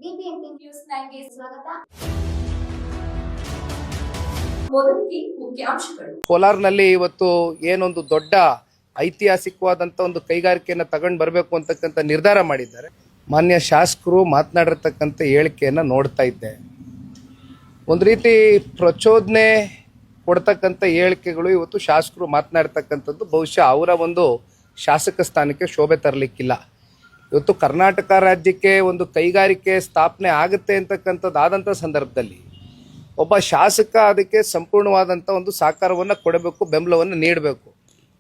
BBMP news 9ಗೆ ಸ್ವಾಗತ. ಮೊದಲಿಗೆ ಮುಖ್ಯಾಂಶಗಳು. ಕೋಲಾರ್ನಲ್ಲಿ ಇವತ್ತು ಏನೊಂದು ದೊಡ್ಡ ಐತಿಹಾಸಿಕವಾದಂಥ ಒಂದು ಕೈಗಾರಿಕೆಯನ್ನು ತಗೊಂಡು ಬರಬೇಕು ಅಂತಕ್ಕಂಥ ನಿರ್ಧಾರ ಮಾಡಿದ್ದಾರೆ. ಮಾನ್ಯ ಶಾಸಕರು ಮಾತನಾಡಿರ್ತಕ್ಕಂಥ ಹೇಳಿಕೆಯನ್ನು ನೋಡ್ತಾ ಇದ್ದೆ. ಒಂದು ರೀತಿ ಪ್ರಚೋದನೆ ಕೊಡ್ತಕ್ಕಂಥ ಹೇಳಿಕೆಗಳು ಇವತ್ತು ಶಾಸಕರು ಮಾತನಾಡ್ತಕ್ಕಂಥದ್ದು ಬಹುಶಃ ಅವರ ಒಂದು ಶಾಸಕ ಸ್ಥಾನಕ್ಕೆ ಶೋಭೆ ತರಲಿಕ್ಕಿಲ್ಲ. ಇವತ್ತು ಕರ್ನಾಟಕ ರಾಜ್ಯಕ್ಕೆ ಒಂದು ಕೈಗಾರಿಕೆ ಸ್ಥಾಪನೆ ಆಗುತ್ತೆ ಅಂತಕ್ಕಂಥದ್ದಾದಂಥ ಸಂದರ್ಭದಲ್ಲಿ ಒಬ್ಬ ಶಾಸಕ ಅದಕ್ಕೆ ಸಂಪೂರ್ಣವಾದಂಥ ಒಂದು ಸಹಕಾರವನ್ನು ಕೊಡಬೇಕು, ಬೆಂಬಲವನ್ನು ನೀಡಬೇಕು.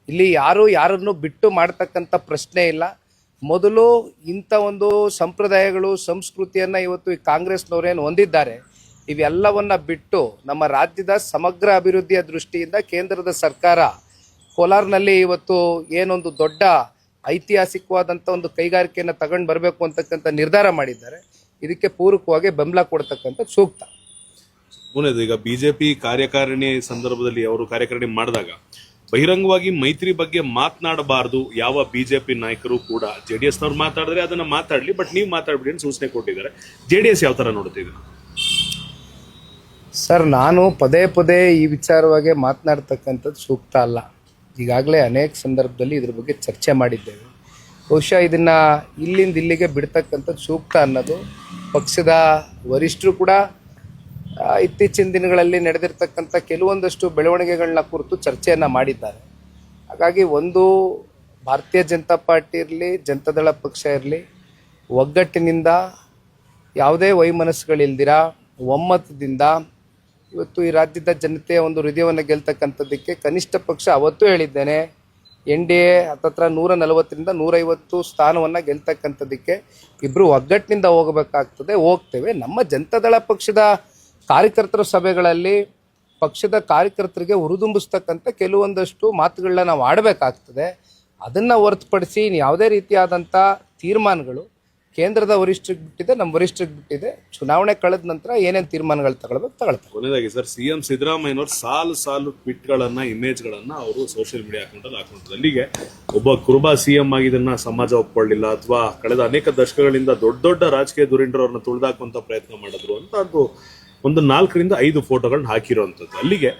ಇಲ್ಲಿ ಯಾರನ್ನು ಬಿಟ್ಟು ಮಾಡ್ತಕ್ಕಂಥ ಪ್ರಶ್ನೆ ಇಲ್ಲ. ಮೊದಲು ಇಂಥ ಒಂದು ಸಂಪ್ರದಾಯಗಳು ಸಂಸ್ಕೃತಿಯನ್ನು ಇವತ್ತು ಈ ಕಾಂಗ್ರೆಸ್ನವರೇನು ಹೊಂದಿದ್ದಾರೆ, ಇವೆಲ್ಲವನ್ನು ಬಿಟ್ಟು ನಮ್ಮ ರಾಜ್ಯದ ಸಮಗ್ರ ಅಭಿವೃದ್ಧಿಯ ದೃಷ್ಟಿಯಿಂದ ಕೇಂದ್ರದ ಸರ್ಕಾರ ಕೋಲಾರ್ನಲ್ಲಿ ಇವತ್ತು ಏನೊಂದು ದೊಡ್ಡ ಐತಿಹಾಸಿಕವಾದಂಥ ಒಂದು ಕೈಗಾರಿಕೆಯನ್ನು ತಗೊಂಡು ಬರಬೇಕು ಅಂತಕ್ಕಂಥ ನಿರ್ಧಾರ ಮಾಡಿದ್ದಾರೆ. ಇದಕ್ಕೆ ಪೂರಕವಾಗಿ ಬೆಂಬಲ ಕೊಡ್ತಕ್ಕಂಥ ಸೂಕ್ತ. ಈಗ ಬಿಜೆಪಿ ಕಾರ್ಯಕಾರಿಣಿ ಸಂದರ್ಭದಲ್ಲಿ ಅವರು ಕಾರ್ಯಕಾರಿಣಿ ಮಾಡಿದಾಗ ಬಹಿರಂಗವಾಗಿ ಮೈತ್ರಿ ಬಗ್ಗೆ ಮಾತನಾಡಬಾರದು ಯಾವ ಬಿಜೆಪಿ ನಾಯಕರು ಕೂಡ. ಜೆಡಿಎಸ್ ನವ್ರು ಮಾತಾಡಿದ್ರೆ ಅದನ್ನ ಮಾತಾಡ್ಲಿ, ಬಟ್ ನೀವು ಮಾತಾಡ್ಬಿಡಿ ಅಂತ ಸೂಚನೆ ಕೊಟ್ಟಿದ್ದಾರೆ. ಜೆಡಿಎಸ್ ಯಾವ ತರ ನೋಡ್ತಿದ್ದೀರಾ ಸರ್? ನಾನು ಪದೇ ಪದೇ ಈ ವಿಚಾರವಾಗಿ ಮಾತನಾಡ್ತಕ್ಕಂಥದ್ದು ಸೂಕ್ತ ಅಲ್ಲ. ಈಗಾಗಲೇ ಅನೇಕ ಸಂದರ್ಭದಲ್ಲಿ ಇದ್ರ ಬಗ್ಗೆ ಚರ್ಚೆ ಮಾಡಿದ್ದೇವೆ. ಬಹುಶಃ ಇದನ್ನು ಇಲ್ಲಿಗೆ ಬಿಡ್ತಕ್ಕಂಥದ್ದು ಸೂಕ್ತ ಅನ್ನೋದು ಪಕ್ಷದ ವರಿಷ್ಠರು ಕೂಡ ಇತ್ತೀಚಿನ ದಿನಗಳಲ್ಲಿ ನಡೆದಿರ್ತಕ್ಕಂಥ ಕೆಲವೊಂದಷ್ಟು ಬೆಳವಣಿಗೆಗಳನ್ನ ಕುರಿತು ಚರ್ಚೆಯನ್ನು ಮಾಡಿದ್ದಾರೆ. ಹಾಗಾಗಿ ಒಂದು ಭಾರತೀಯ ಜನತಾ ಪಾರ್ಟಿ ಇರಲಿ, ಜನತಾದಳ ಪಕ್ಷ ಇರಲಿ, ಒಗ್ಗಟ್ಟಿನಿಂದ ಯಾವುದೇ ವೈಮನಸ್ಸುಗಳಿಲ್ದಿರ ಒಮ್ಮತದಿಂದ ಇವತ್ತು ಈ ರಾಜ್ಯದ ಜನತೆಯ ಒಂದು ಹೃದಯವನ್ನು ಗೆಲ್ತಕ್ಕಂಥದ್ದಕ್ಕೆ ಕನಿಷ್ಠ ಪಕ್ಷ ಅವತ್ತೂ ಹೇಳಿದ್ದೇನೆ, NDA ಹತ್ತತ್ರ 140ರಿಂದ 150 ಸ್ಥಾನವನ್ನು ಗೆಲ್ತಕ್ಕಂಥದ್ದಕ್ಕೆ ಇಬ್ಬರು ಒಗ್ಗಟ್ಟಿನಿಂದ ಹೋಗಬೇಕಾಗ್ತದೆ, ಹೋಗ್ತೇವೆ. ನಮ್ಮ ಜನತಾದಳ ಪಕ್ಷದ ಕಾರ್ಯಕರ್ತರ ಸಭೆಗಳಲ್ಲಿ ಪಕ್ಷದ ಕಾರ್ಯಕರ್ತರಿಗೆ ಹುರಿದುಂಬಿಸ್ತಕ್ಕಂಥ ಕೆಲವೊಂದಷ್ಟು ಮಾತುಗಳನ್ನ ನಾವು ಆಡಬೇಕಾಗ್ತದೆ. ಅದನ್ನು ಹೊರತುಪಡಿಸಿ ಯಾವುದೇ ರೀತಿಯಾದಂಥ ತೀರ್ಮಾನಗಳು ಕೇಂದ್ರದ ವರಿಷ್ಠರಿಗೆ ಬಿಟ್ಟಿದೆ, ನಮ್ಮ ವರಿಷ್ಠರಿಗೆ ಬಿಟ್ಟಿದೆ. ಚುನಾವಣೆ ಕಳೆದ ನಂತರ ಏನೇನು ತೀರ್ಮಾನಗಳು ತಗೊಳ್ತಾರೆ. ಕೊನೆಯದಾಗಿ ಸರ್, ಸಿಎಂ ಸಿದ್ದರಾಮಯ್ಯನವರು ಸಾಲು ಟ್ವೀಟ್ಗಳನ್ನ, ಇಮೇಜ್ಗಳನ್ನ ಅವರು ಸೋಷಿಯಲ್ ಮೀಡಿಯಾ ಅಕೌಂಟಲ್ಲಿ ಹಾಕೊಂಡಿದ್ದಾರೆ. ಅಲ್ಲಿಗೆ ಒಬ್ಬ ಕುರುಬ ಸಿಎಂ ಆಗಿ ಇದನ್ನ ಸಮಾಜ ಒಪ್ಕೊಳ್ಳಿಲ್ಲ, ಅಥವಾ ಕಳೆದ ಅನೇಕ ದಶಕಗಳಿಂದ ದೊಡ್ಡ ರಾಜಕೀಯ ಧುರೀಣರವ್ರನ್ನ ತುಳಿದಾಕುವಂತ ಪ್ರಯತ್ನ ಮಾಡಿದ್ರು ಅಂತ ಅದು ಒಂದು 4ರಿಂದ 5 ಫೋಟೋಗಳನ್ನ ಹಾಕಿರುವಂಥದ್ದು. ಅಲ್ಲಿಗೆ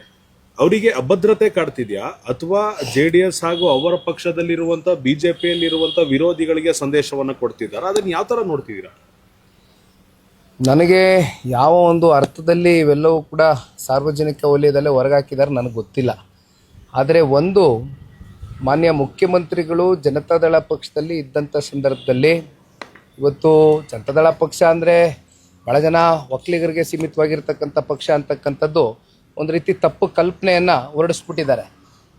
ಅವರಿಗೆ ಅಭದ್ರತೆ ಕಾಡ್ತಿದ್ಯಾ, ಅಥವಾ JDS ಹಾಗೂ ಅವರ ಪಕ್ಷದಲ್ಲಿರುವಂತ ಬಿಜೆಪಿಯಲ್ಲಿರುವಂತ ವಿರೋಧಿಗಳಿಗೆ ಸಂದೇಶವನ್ನ ಕೊಡ್ತಿದ್ದಾರೆ? ಅದನ್ನ ಯಾವ ತರ ನೋಡ್ತಿದ್ದೀರಾ? ನನಗೆ ಯಾವ ಒಂದು ಅರ್ಥದಲ್ಲಿ ಇವೆಲ್ಲವೂ ಕೂಡ ಸಾರ್ವಜನಿಕ ವಲಯದಲ್ಲೇ ಹೊರಗಾಕಿದ್ದಾರೆ ನನಗೆ ಗೊತ್ತಿಲ್ಲ. ಆದರೆ ಒಂದು, ಮಾನ್ಯ ಮುಖ್ಯಮಂತ್ರಿಗಳು ಜನತಾದಳ ಪಕ್ಷದಲ್ಲಿ ಇದ್ದಂಥ ಸಂದರ್ಭದಲ್ಲಿ, ಇವತ್ತು ಜನತಾದಳ ಪಕ್ಷ ಅಂದರೆ ಭಾಳ ಜನ ಒಕ್ಕಲಿಗರಿಗೆ ಸೀಮಿತವಾಗಿರ್ತಕ್ಕಂಥ ಪಕ್ಷ ಅಂತಕ್ಕಂಥದ್ದು ಒಂದು ರೀತಿ ತಪ್ಪು ಕಲ್ಪನೆಯನ್ನು ಹೊರಡಿಸ್ಬಿಟ್ಟಿದ್ದಾರೆ.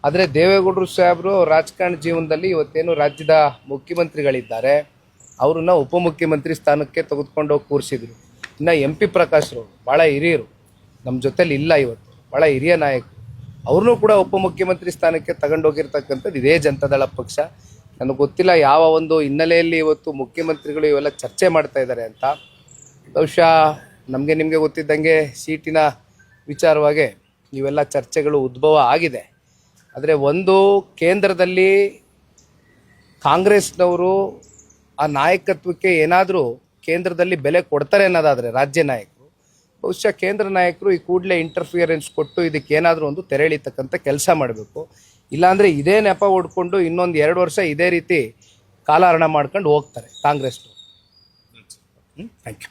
ಆದರೆ ದೇವೇಗೌಡರು ಸಾಹೇಬರು ರಾಜಕಾರಣ ಜೀವನದಲ್ಲಿ ಇವತ್ತೇನು ರಾಜ್ಯದ ಮುಖ್ಯಮಂತ್ರಿಗಳಿದ್ದಾರೆ ಅವ್ರನ್ನ ಉಪಮುಖ್ಯಮಂತ್ರಿ ಸ್ಥಾನಕ್ಕೆ ತೆಗೆದುಕೊಂಡು ಹೋಗಿ ಕೂರಿಸಿದ್ರು. ಇನ್ನು MP ಪ್ರಕಾಶ್ರು ಭಾಳ ಹಿರಿಯರು, ನಮ್ಮ ಜೊತೆಲಿ ಇಲ್ಲ, ಇವತ್ತು ಭಾಳ ಹಿರಿಯ ನಾಯಕರು, ಅವ್ರನ್ನೂ ಕೂಡ ಉಪಮುಖ್ಯಮಂತ್ರಿ ಸ್ಥಾನಕ್ಕೆ ತಗೊಂಡೋಗಿರ್ತಕ್ಕಂಥದ್ದು ಇದೇ ಜನತಾದಳ ಪಕ್ಷ. ನನಗೆ ಗೊತ್ತಿಲ್ಲ ಯಾವ ಒಂದು ಹಿನ್ನೆಲೆಯಲ್ಲಿ ಇವತ್ತು ಮುಖ್ಯಮಂತ್ರಿಗಳು ಇವೆಲ್ಲ ಚರ್ಚೆ ಮಾಡ್ತಾ ಇದ್ದಾರೆ ಅಂತ. ಬಹುಶಃ ನಿಮಗೆ ಗೊತ್ತಿದ್ದಂಗೆ ಸೀಟಿನ ವಿಚಾರವಾಗಿ ಇವೆಲ್ಲ ಚರ್ಚೆಗಳು ಉದ್ಭವ ಆಗಿದೆ. ಆದರೆ ಒಂದು, ಕೇಂದ್ರದಲ್ಲಿ ಕಾಂಗ್ರೆಸ್ನವರು ಆ ನಾಯಕತ್ವಕ್ಕೆ ಏನಾದರೂ ಕೇಂದ್ರದಲ್ಲಿ ಬೆಲೆ ಕೊಡ್ತಾರೆ ಅನ್ನೋದಾದರೆ ರಾಜ್ಯ ನಾಯಕರು, ಬಹುಶಃ ಕೇಂದ್ರ ನಾಯಕರು ಈ ಕೂಡಲೇ ಇಂಟರ್ಫಿಯರೆನ್ಸ್ ಕೊಟ್ಟು ಇದಕ್ಕೆ ಏನಾದರೂ ಒಂದು ತೆರೆ ಎಳಿತಕ್ಕಂಥ ಕೆಲಸ ಮಾಡಬೇಕು. ಇಲ್ಲಾಂದರೆ ಇದೇ ನೆಪ ಹೊಡ್ಕೊಂಡು ಇನ್ನೊಂದು 2 ವರ್ಷ ಇದೇ ರೀತಿ ಕಾಲಹರಣ ಮಾಡ್ಕೊಂಡು ಹೋಗ್ತಾರೆ ಕಾಂಗ್ರೆಸ್ನವರು. Thank you.